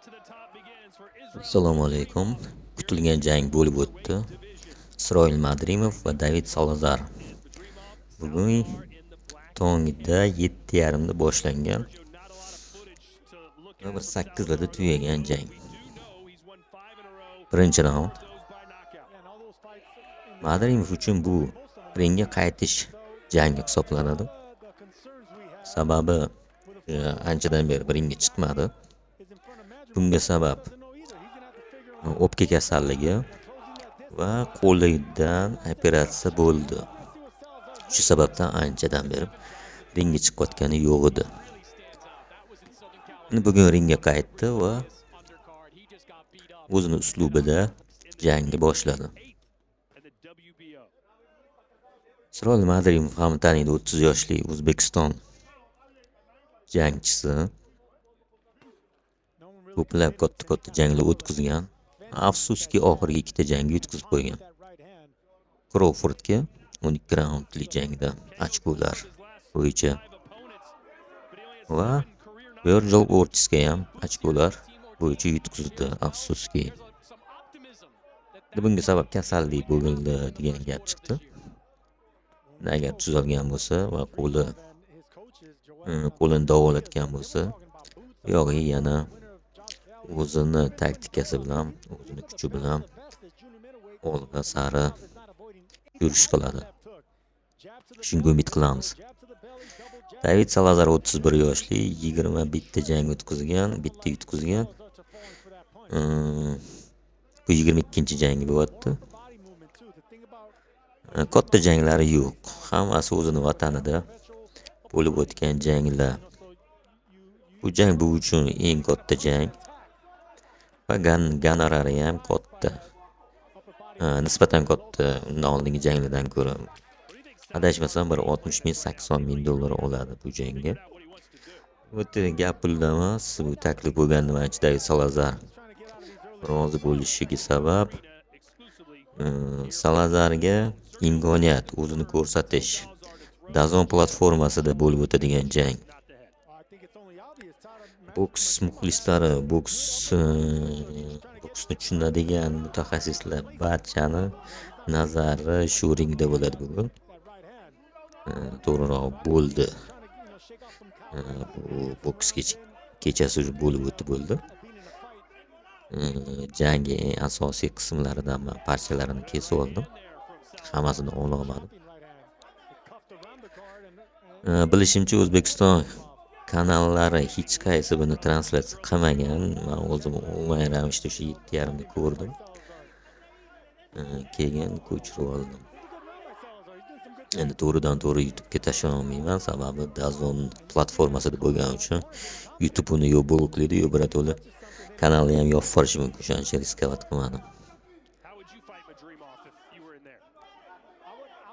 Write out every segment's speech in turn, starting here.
Assalomu alaykum. Kutilgan jang bo'lib o'tdi. Isroil Madrimov va David Salazar. Bugun tongda 7:30 da boshlangan va bir 8 da tugagan jang. Birinchi raund. Madrimov uchun bu ringga qaytish jangi hisoblanadi. Sababi anchadan beri ringga chiqmadi. Bunga sabab o'pka kasalligi va qo'lidan operatsiya bo'ldi. Shu sababdan anchadan beri ringga chiqayotgani yo'q edi. Bugun ringga qaytdi va o'zining uslubida jangni boshladi. Isroil Madrimov ham taniydi, 30 yoshli O'zbekiston jangchisi. Ko'plab katta janglar o'tkazgan. Afsuski oxirgi ikkita jangni yutqazib qo'ygan. Crawfordga 12 raundli jangda ochkolar bo'yicha va Virgil Ortizga ham ochkolar bo'yicha yutqazdi. Afsuski. Bunga sabab kasallik bo'ldi degan gap chiqdi. Agar tuzalgan bo'lsa va qo'lini davolatgan bo'lsa, yo'g'i yana o'zini taktikasi bilan, o'zini kuchi bilan olg'a sari yurish qiladi. Shunga umid qilamiz. David Salazar 31 yoshli, 21 ta jang o'tkazgan, bitta yutqazgan. Bu 22-chi jangi bo'lyapti. Katta janglari yo'q. Hammasi o'zini vatanida bo'lib o'tgan janglar. Bu jang bu uchun eng katta jang. Va gonorari ham katta. Nisbatan katta undan oldingi janglardan ko'ra. Adashmasam bir 60 ming, 80 ming dollar oladi bu jangga. Bu gap pulda emas, bu taklif bo'lganini aytdi David Salazar. Rozi bo'lishiga sabab Salazarga imkoniyat, o'zini ko'rsatish. Dazon platformasida bo'lib o'tadigan jang. Boks muxlislari, boksni tushunadigan mutaxassislar barchani nazari shu ringda bo'ladi bugun. To'g'riroq bo'ldi. Bu boks kechasi bo'lib bo'ldi. Jangi asosiy qismlaridan men parchalarini kesib oldim. Hammasini ololmadim. Bilishimcha O'zbekiston kanallari hech qaysi buni translyatsiya qilmagan. Men o'zim onlayn ravishda shu 7:30 da ko'rdim. Keyin ko'chirib oldim. Endi to'g'ridan-to'g'ri YouTube'ga tashlay olmayman, sababi Dazon platformasida bo'lgani uchun YouTube uni yo bloklaydi, yo birato'la kanalni ham yopib qolishi mumkin. O'shaning uchun riskovat qilmadim.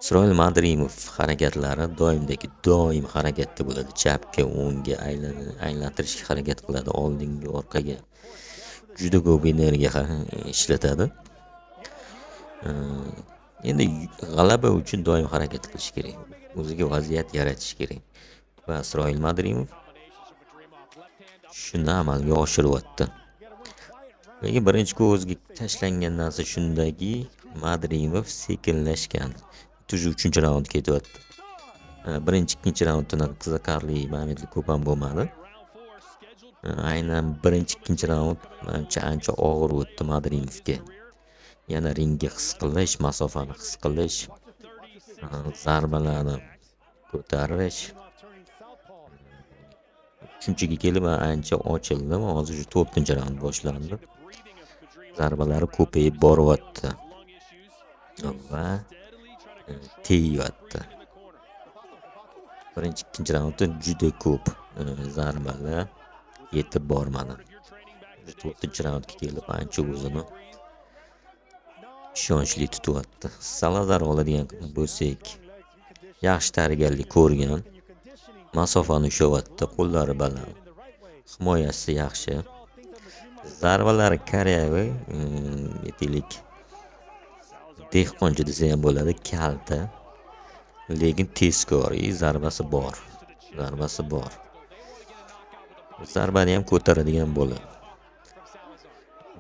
Isroil Madrimov harakatlari doim harakatda bo'ladi. Chapga, o'ngga aylantirishga harakat qiladi, oldinga, orqaga. Juda ko'p energiya ishlatadi. Endi g'alaba uchun doim harakat qilish kerak. O'ziga vaziyat yaratish kerak. Va Isroil Madrimov shuni amalga oshiryapti. Lekin birinchi ko'zga tashlangan narsa shundaki, Madrimov sekinlashgan. 3-chi raund ketyapti. Birinchi, ikkinchi raunddan qiziqarli momentlar ko'p ham bo'lmadi. Aynan birinchi, ikkinchi raund ancha og'ir o'tdi Madrimovga. Yana ringga his qilish, masofani his qilish, zarbalarni ko'tarish. Shunchaga kelib ancha ochildi. Hozir 4-raund boshlandi. Zarbalari ko'payib boryapti. Va teyapti. Birinchi, ikkinchi raundda juda ko'p zarbalar yetib bormadi. 4-raundga kelib ancha o'zini ishonchli tutyapti. Salazar oladigan bo'lsak, yaxshi tayyorgarlik ko'rgan, masofani ushyapti, qo'llari baland, himoyasi yaxshi. Zarbalari Koreyaviy, aytaylik, dehqoncha desa ham bo'ladi, kalta. Lekin tezkor, zarbasi bor. Zarbani ham ko'taradigan bo'ladi.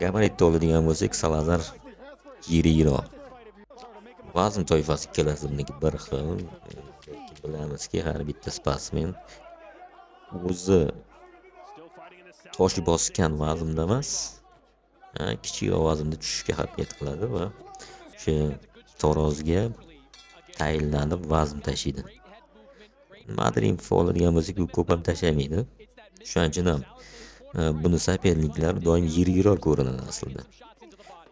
Gabaritda oladigan bo'lsak, Salazar yiriroq. Vazn toifasi ikkalasiniki bir xil. Lekin bilamizki, har bitta sportsmen o'zi tosh bosgan vaznda emas, kichikroq vaznda tushishga harakat qiladi va o'sha taroziga tayinlanib vazn tashiydi. Madrimov oladigan bo'lsak, u ko'p ham tashlamaydi. Shuning uchun ham buni soperniklar doim yiriroq ko'rinadi aslida.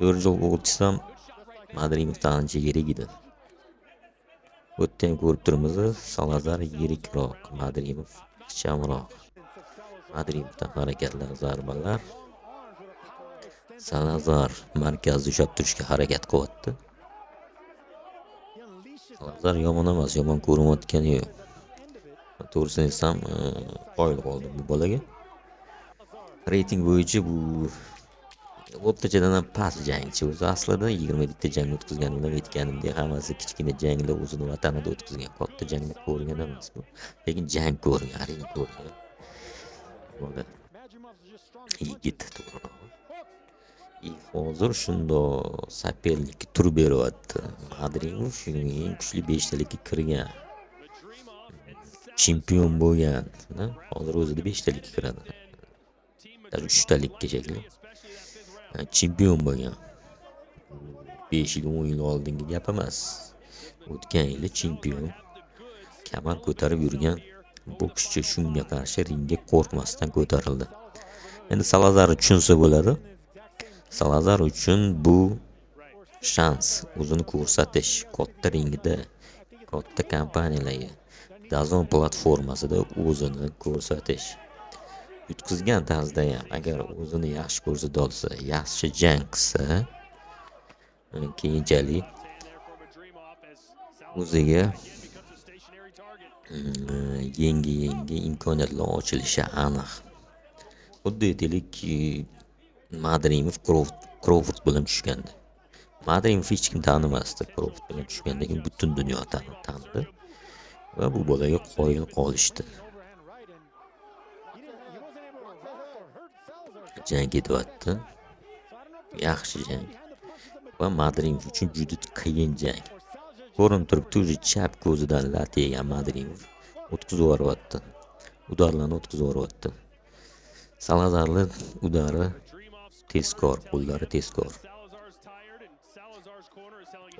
Virgil Ortiz ham Madrimovdan ancha yirik edi. Bu yerda ham ko'rib turibmiz, Salazar yirikroq, Madrimov ixchamroq. Madrimovdan harakatlar, zarbalar. Salazar markazda ushlab turishga harakat qilyapti. Salazar yomon emas, yomon ko'rinayotgani yo'q. To'g'risini aytsam, qoyil qoldim bu bolaga. Reyting bo'yicha bu o'rtachadan ham past jangchi o'zi. Aslida 21 ta jang o'tkazgan bilan aytganimdek, hammasi kichkina janglar o'zini vatanida o'tkazgan. Katta janglar ko'rgan emas bu. Lekin jang ko'rgan, ring ko'rgan. Bola yigit to'g'ri. Hozir shundoq soperlikka turib beryapti. Madrimov shuning eng kuchli 5 talikka kirgan. Chempion bo'lgan. Hozir o'zida 5 talikka kiradi. 3 talikka shekilli. Chempion bo'lgan. 5 yil, 10 yil oldingi gap emas. O'tgan yili chempion. Kamar ko'tarib yurgan bokschi shunga qarshi ringga qo'rqmasdan ko'tarildi. Endi Salazar tushunsa bo'ladi. Salazar uchun bu shans, o'zini ko'rsatish, katta ringda, katta kompaniyalarga, DAZN platformasida o'zini ko'rsatish. Yutqizgan tarzda ham agar o'zini yaxshi ko'rsata olsa, yaxshi jang qilsa, keyinchalik o'ziga yangi imkoniyatlar ochilishi aniq. Xuddi aytaylik, Madrimov Crawford bilan tushgandi. Madrimov hech kim tanimasdi. Crawford bilan tushgandan keyin butun dunyo tanidi va bu bolaga qoyil qolishdi. Jang ketyapti. Yaxshi jang. Va Madrimov uchun juda qiyin jang. Ko'rinib turibdi, o'zi chap ko'zidan lat yegan Madrimov o'tkazib yuboryapti. Udarlarni o'tkazib yuboryapti. Salazarning udari tezkor, qo'llari tezkor.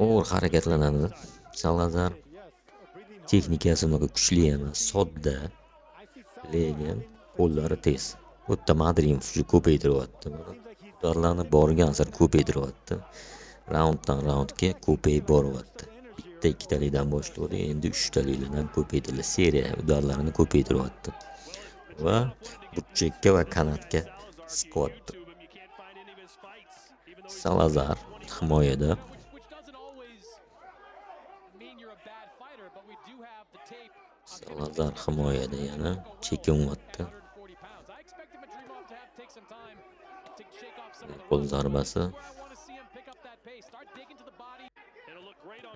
O'g'ir harakatlanadi. Salazar texnikasi unaqa kuchli emas, sodda, lekin qo'llari tez. Bu yerda Madrimov ko'paytiryapti. Udarlarni borgan sari ko'paytiryapti. Raunddan raundga ko'payib boryapti. Bitta ikkitalikdan boshladi, endi 3 talikdan ko'paytirdi. Seriya udarlarini ko'paytiryapti. Va burchakka va kanatga siqyapti. Salazar himoyada. Salazar himoyada yana chekinyapti. Qo'l zarbasi.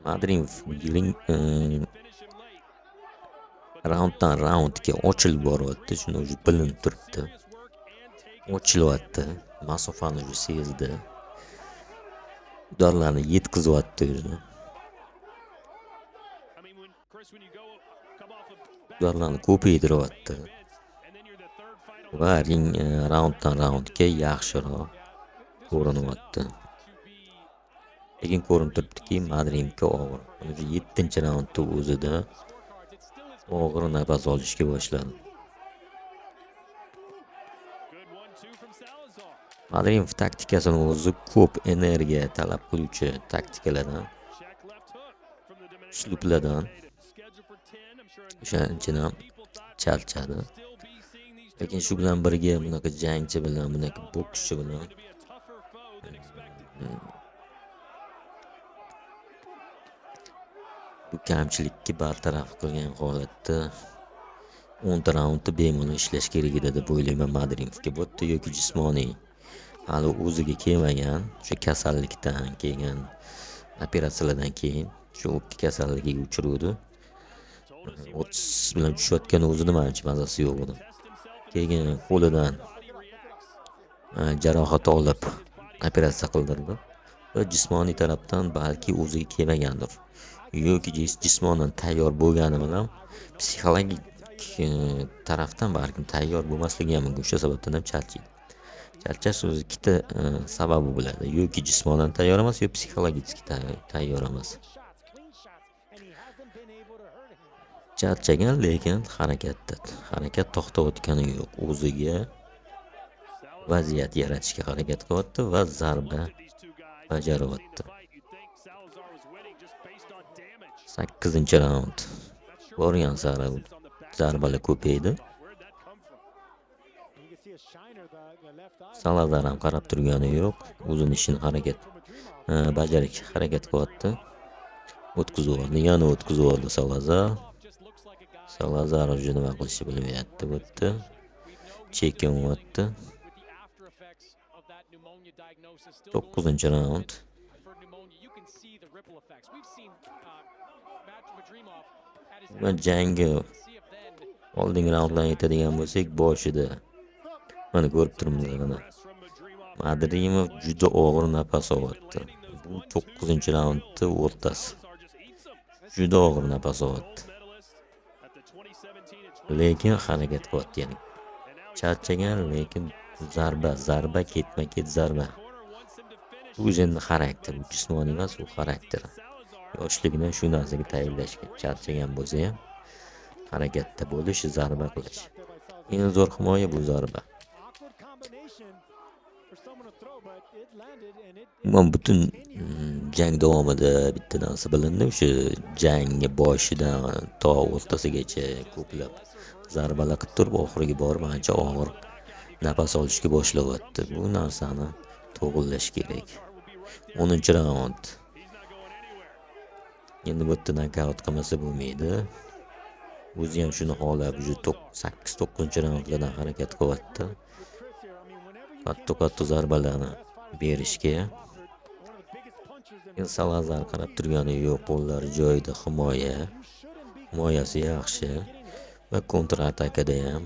Madrimov raunddan raundga ochilib boryapti, shuni o'zi bilinib turibdi. Ochilyapti, masofani o'zi sezdi. Udarlarni yetkazyapti o'zi. Udarlarni ko'paytiryapti. Va ring raunddan raundga yaxshiroq ko'rinyapti. Lekin ko'rinib turibdiki, Madrimovga og'ir. O'zi 7-raundda o'zida og'ir nafas olishga boshladi. Madrimov taktikasini o'zi ko'p energiya talab qiluvchi taktikalardan, uslublardan o'shancha ham charchadi. Lekin shu bilan birga bunaqa jangchi bilan, bunaqa bokschi bilan bu kamchilikni bartaraf qilgan holatda 10 raundda bemalol ishlash kerak edi deb o'ylayman Madrimovga. Bu yerda yoki jismoniy hali o'ziga kelmagan, shu kasallikdan kelgan operatsiyalardan keyin shu o'pka kasalligiga uchradi. O'ts bilan tushayotgan o'zida menimcha mazasi yo'q edi. Keyin qo'lidan jarohat olib operatsiya qildirildi va jismoniy tarafdan balki o'ziga kelmagandir yoki jismonan tayyor bo'lgani bilan psixologik tarafdan balkim tayyor bo'lmasligi ham mumkin. O'sha sababdan ham charchaydi. Charchash o'zi ikkita sababi bo'ladi. Yoki jismonan tayyor emas, yoki psixologik tayyor emas. Charchagan, lekin harakat to'xtayotgani yo'q. O'ziga vaziyat yaratishga harakat qilyapti va zarba bajaryapti. 8-raund. Borgan sari zarbalar ko'paydi. Salazar ham qarab turgani yo'q. O'zining ishini bajarishga harakat qilyapti. O'tkazib yana o'tkazib oldi Salazar. Salazar o'zi nima qilishni bilmayapti. Bo'tdi. Chekinyapti. 9-raund. Va jangi oldingi raundlarni aytadigan bo'lsak, boshida mana ko'rib turibmiz mana. Madrimov juda og'ir nafas olyapti. Bu 9-raundning o'rtasi. Juda og'ir nafas olyapti. Lekin harakat qilyapti, ya'ni charchagan, lekin zarba ketma-ket zarba. Bu o'zining xarakteri, jismoniy emas, u xarakter. Yoshligidan shu narsaga tayyorlashgan. Charchagan bo'lsa ham harakatda bo'lish, zarba qilish. Eng zo'r himoya bu zarba. Umuman butun jang davomida bitta narsa bilindi, o'sha jangning boshidan to o'rtasigacha ko'plab zarbalar qilib turib, oxiriga borib ancha og'ir nafas olishga boshlayapti. Bu narsani to'g'rilash kerak. 10-raund. Endi bu yerda nokaut qilmasa bo'lmaydi. O'zi ham shuni xohlab, 8-9-raundlardan harakat qilyapti. Qattiq zarbalarni berishga. Salazar qarab turgani yo'q, qo'llari joyida, himoyasi yaxshi va kontratakada ham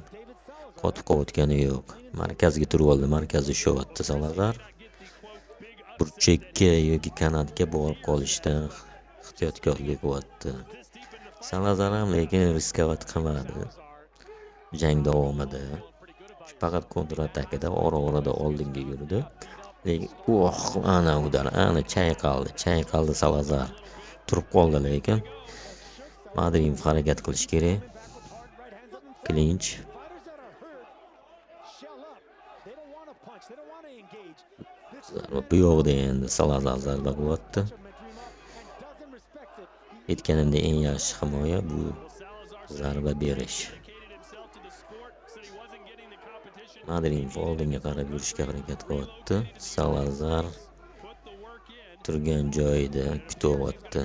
qotib qolayotgani yo'q. Markazga turib oldi, markazda shovotdi Salazar. Burchakka yoki kanatga borib qolishdan ehtiyotkorlik qilyapti. Salazar ham lekin riskovat qilmadi. Jang davomida faqat kontratakada ora-orada oldinga yurdi. Lekin ana udar, ana chayqaldi Salazar. Turib qoldi, lekin Madrimov harakat qilish kerak. Klinch. Bu yo'qda endi Salazar zarba qilyapti. Aytganimdek, eng yaxshi himoya bu zarba berish. Madrimov oldinga qarab yurishga harakat qilyapti. Salazar turgan joyida kutyapti.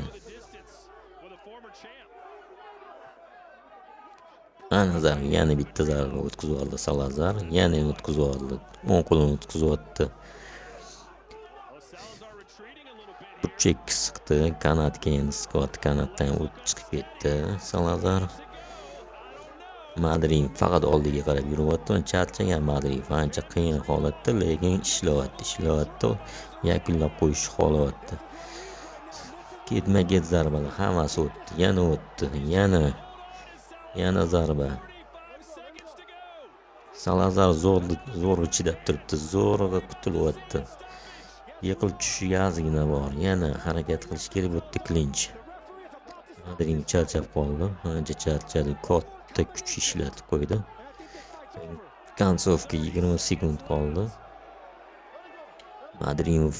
Yana bitta zarba o'tkazib oldi Salazar. Yana o'tkazib oldi. O'ng qo'lini o'tkazyapti. Burchak siqdi, kanatga endi siqyapti. Kanatdan o'tib chiqib ketdi Salazar. Madrimov faqat oldiga qarab yuryapti. Charchagan Madrimov ancha qiyin holatda, lekin ishlayapti. Yakunlab qo'yishni xohlayapti. Ketma-ket zarbalar hammasi o'tdi. Yana o'tdi. Yana zarba. Salazar zo'rg'a chidab turibdi. Zo'rg'a qutulyapti. Yiqilib tushishiga ozgina bor. Yana harakat qilish kerak. Bu yerda klinch. Madrimov charchab qoldi. Ancha charchadi. Katta kuch ishlatib qo'ydi. Kontsovka 20 sekund qoldi. Madrimov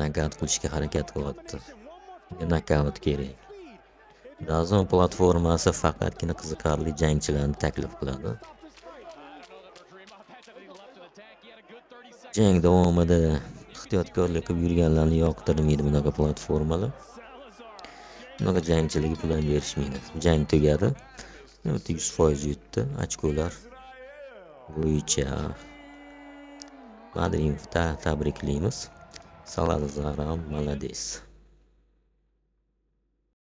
nokaut qilishga harakat qilyapti. Nokaut kerak. DAZN platformasi faqatgina qiziqarli jangchilarni taklif qiladi. Jang davomida ehtiyotkorlik qilib yurganlarni yoqtirmaydi bunaqa platformalar. Bunaqa jangchilarga pul ham berishmaydi. Jang tugadi. 100% yutdi. Ochkolar bo'yicha Madrimovni tabriklaymiz. Salazar ham malades.